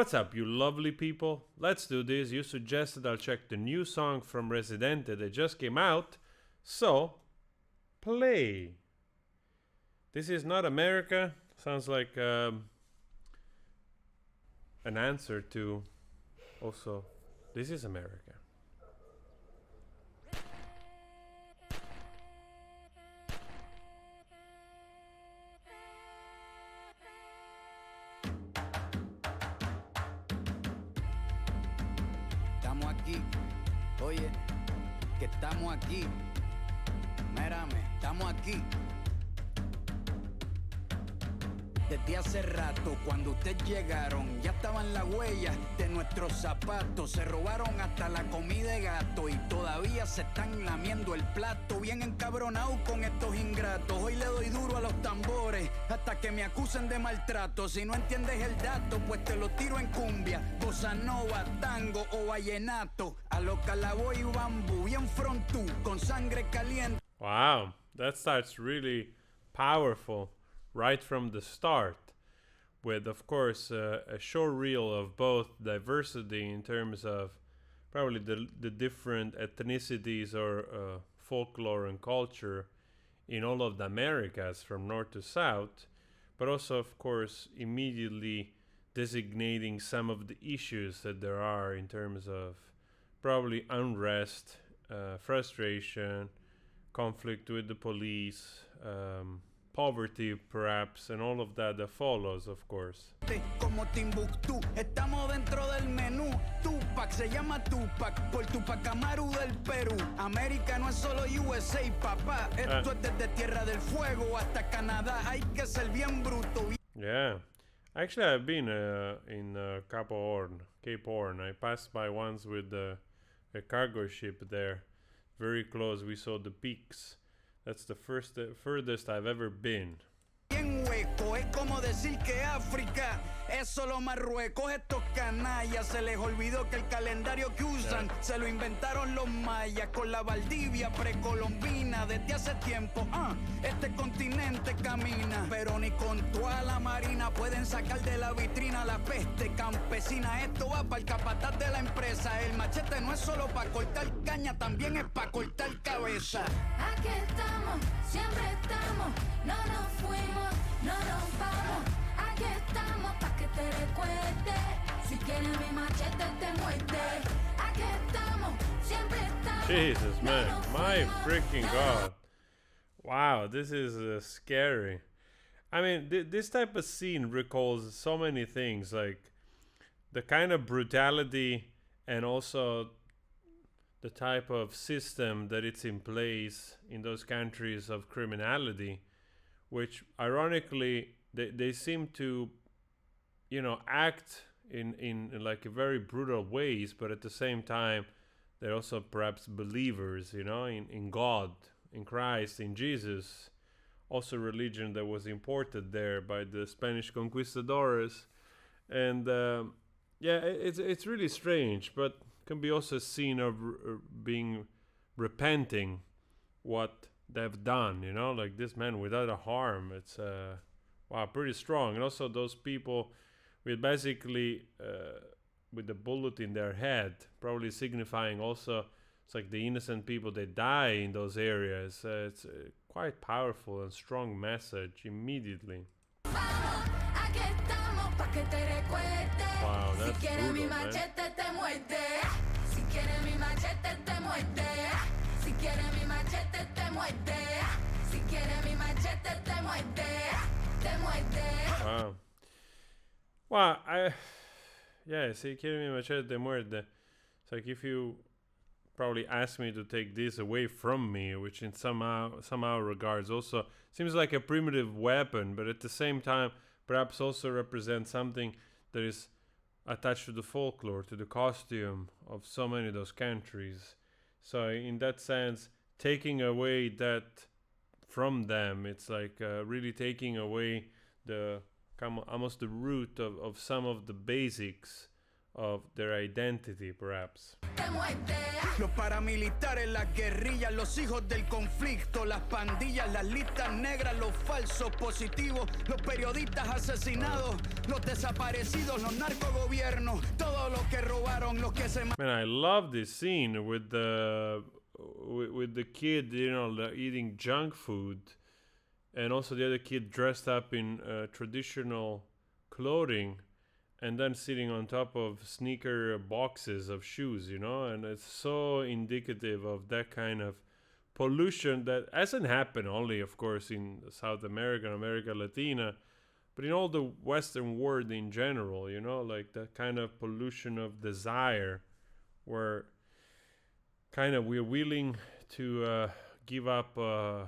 what's up, you lovely people? Let's do this. You suggested I'll check the new song from Residente that just came out. So, play. This is not America. Sounds like an answer to also, this is America. Estamos aquí, oye, que estamos aquí. Mírame, estamos aquí. Desde hace rato, cuando ustedes llegaron, ya estaban las huellas de nuestros zapatos. Se robaron hasta la comida de gato y todavía se están lamiendo el plato. Bien encabronados con estos ingratos. Hoy le doy duro a los tambores hasta que me acusen de maltrato. Si no entiendes el dato, pues te lo tiro en cumbia, bossa nova, tango o vallenato. A lo calabo y bambú, bien frontú, con sangre caliente. Wow, that starts really powerful. Right from the start, with of course a short reel of both diversity in terms of probably the different ethnicities or folklore and culture in all of the Americas from north to south, but also of course immediately designating some of the issues that there are in terms of probably unrest, frustration, conflict with the police, poverty perhaps, and all of that follows, of course. Como Timbuktu, estamos dentro del menú. Tupac se llama Tupac por Tupac Amaru del Perú. América no es solo USA, papá. Esto es desde Tierra del Fuego hasta Canadá. Hay que ser bien bruto. Yeah, actually I've been in Cape Horn. I passed by once with a cargo ship there, very close. We saw the peaks. That's the furthest I've ever been. Bien hueco, es como decir que África es solo Marruecos. Estos canallas se les olvidó que el calendario que usan se lo inventaron los mayas con la Valdivia precolombina. Desde hace tiempo, este continente camina, pero ni con toda la marina pueden sacar de la vitrina la peste campesina. Esto va para el capataz de la empresa. El machete no es solo para cortar caña, también es para cortar cabeza. Aquí estamos, siempre estamos, no nos fuimos, no nos vamos. Aquí estamos pa' que te recuerde. Si quieres mi machete te muerde. Aquí estamos, siempre estamos. Jesus, man, my freaking God. Wow, this is scary. I mean, this type of scene recalls so many things, like the kind of brutality and also the type of system that it's in place in those countries of criminality, which ironically they seem to, act in like a very brutal ways, but at the same time they're also perhaps believers, in God, in Christ, in Jesus, also religion that was imported there by the Spanish conquistadores. And it's really strange, but can be also a scene of being repenting what they've done, like this man without a harm. It's pretty strong. And also those people with basically with the bullet in their head, probably signifying also it's like the innocent people that die in those areas. It's quite powerful and strong message immediately. Wow, that's brutal, man. Wow. Well, si quiere mi machete te muerde. It's like if you probably ask me to take this away from me, which in somehow regards also seems like a primitive weapon, but at the same time perhaps also represents something that is attached to the folklore, to the costume of so many of those countries. So in that sense, taking away that from them, it's like really taking away almost the root of some of the basics of their identity, perhaps. Los paramilitares, las guerrillas, los hijos del conflicto, las pandillas, las listas negras, los falsos positivos, los periodistas asesinados, los desaparecidos, los narcogobiernos, todos los que robaron, los que se... Man, I love this scene with the kid, you know, eating junk food, and also the other kid dressed up in traditional clothing, and then sitting on top of sneaker boxes of shoes, you know, and it's so indicative of that kind of pollution that hasn't happened only, of course, in South America, America Latina, but in all the Western world in general, you know, like that kind of pollution of desire, where kind of we're willing to give up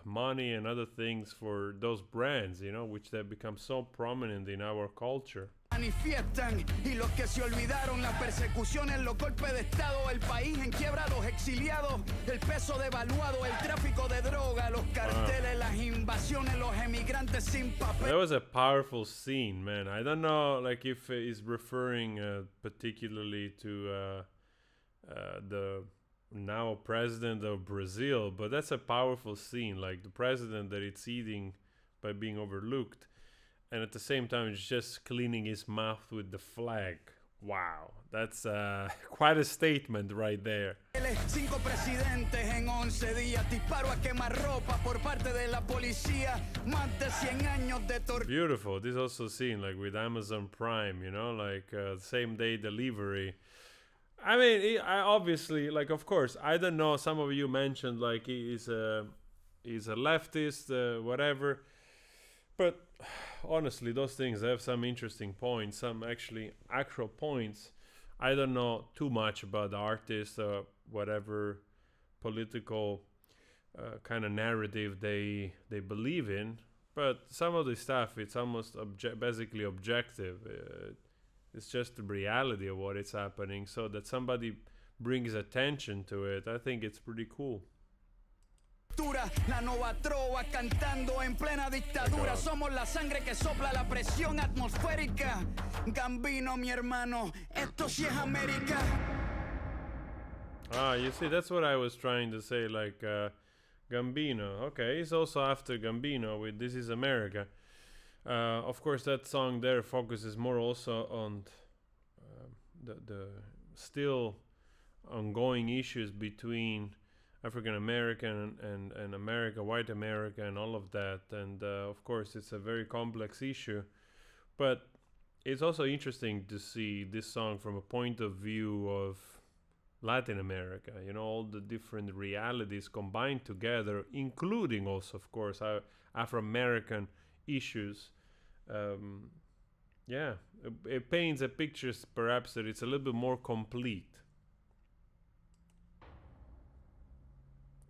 money and other things for those brands, you know, which have become so prominent in our culture. Manifiestan y los que se olvidaron las persecuciones, los golpes de estado, el país en quiebra, los exiliados, el peso devaluado, el tráfico de droga, los carteles, las invasiones, los emigrantes sin papel. That was a powerful scene, man. I don't know, like if it's referring particularly to the now president of Brazil, but that's a powerful scene, like the president that it's eating by being overlooked, and at the same time it's just cleaning his mouth with the flag. Wow, that's quite a statement right there. 5 presidentes en 11 días, disparo a quemarropa por parte de la policía, más de 100 años de tortura. Beautiful. This also seen like with Amazon Prime, you know, like same day delivery. I mean, I obviously, like, of course, I don't know. Some of you mentioned like he's a leftist, whatever. But honestly, those things have some interesting points, some actual points. I don't know too much about the artist or whatever political kind of narrative they believe in. But some of the stuff, it's almost basically objective. It's just the reality of what is happening, so that somebody brings attention to it. I think it's pretty cool. La nova trova cantando en plena dictadura. Somos la sangre que sopla la presión atmosférica. Gambino, mi hermano, esto sí es América. Ah, you see, that's what I was trying to say, like Gambino. Okay, he's also after Gambino with This Is America. Of course, that song there focuses more also on the still ongoing issues between African American and America, white America, and all of that. And of course, it's a very complex issue. But it's also interesting to see this song from a point of view of Latin America. You know, all the different realities combined together, including also, of course, Afro-American issues. Yeah, it paints a picture perhaps that it's a little bit more complete.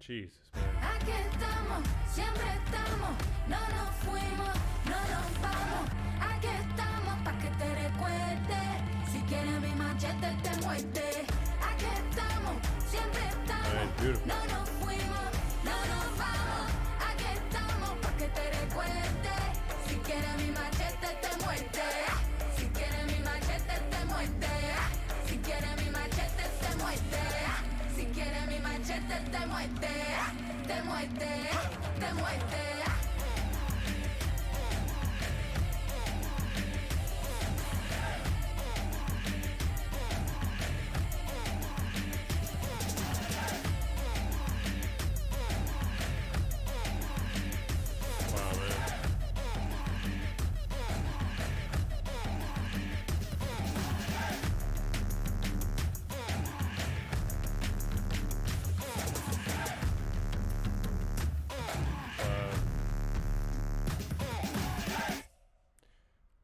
Jesus, man. Aquí estamos, siempre estamos, no nos fuimos, no nos vamos. Aquí estamos pa' que te recuerde. Si quieres mi machete te muerde. Aquí estamos, siempre estamos, no nos fuimos, no nos vamos. Aquí estamos pa' que te recuerde. Si quieres mi machete te muerde. Si quieres mi machete te muerde. Si quieres mi machete te muerde. Si quieres mi machete te muerde. Te muerde, te muerde.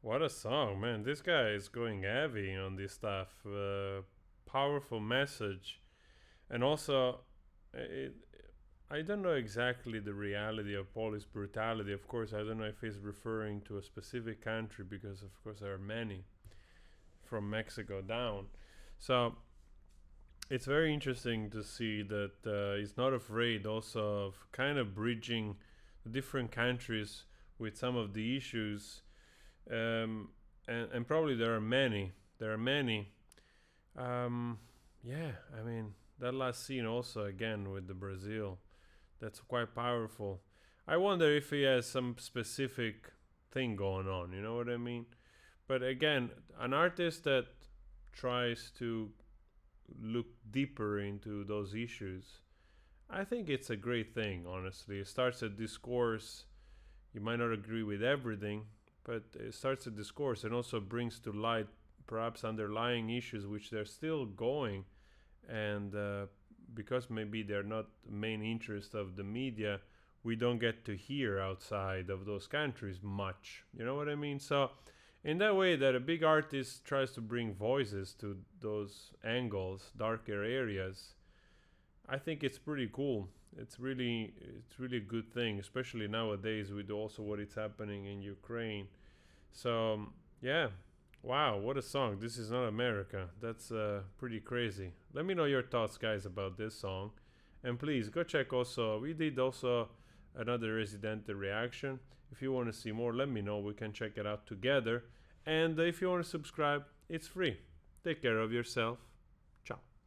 What a song, man. This guy is going heavy on this stuff. Powerful message. And also, I don't know exactly the reality of police brutality. Of course, I don't know if he's referring to a specific country, because, of course, there are many from Mexico down. So, it's very interesting to see that he's not afraid also of kind of bridging the different countries with some of the issues. And probably there are many Yeah, I mean that last scene also again with the Brazil, that's quite powerful. I wonder if he has some specific thing going on. You know what I mean? But again, an artist that tries to look deeper into those issues, I think it's a great thing. Honestly, it starts a discourse. You might not agree with everything, but it starts a discourse and also brings to light perhaps underlying issues which they're still going, and because maybe they're not the main interest of the media, we don't get to hear outside of those countries much. You know what I mean? So in that way, that a big artist tries to bring voices to those angles, darker areas, I think it's pretty cool. It's really a good thing, especially nowadays with also what is happening in Ukraine. So yeah, wow, what a song! This is not America. That's pretty crazy. Let me know your thoughts, guys, about this song, and please go check also. We did also another Residente reaction. If you want to see more, let me know. We can check it out together. And if you want to subscribe, it's free. Take care of yourself.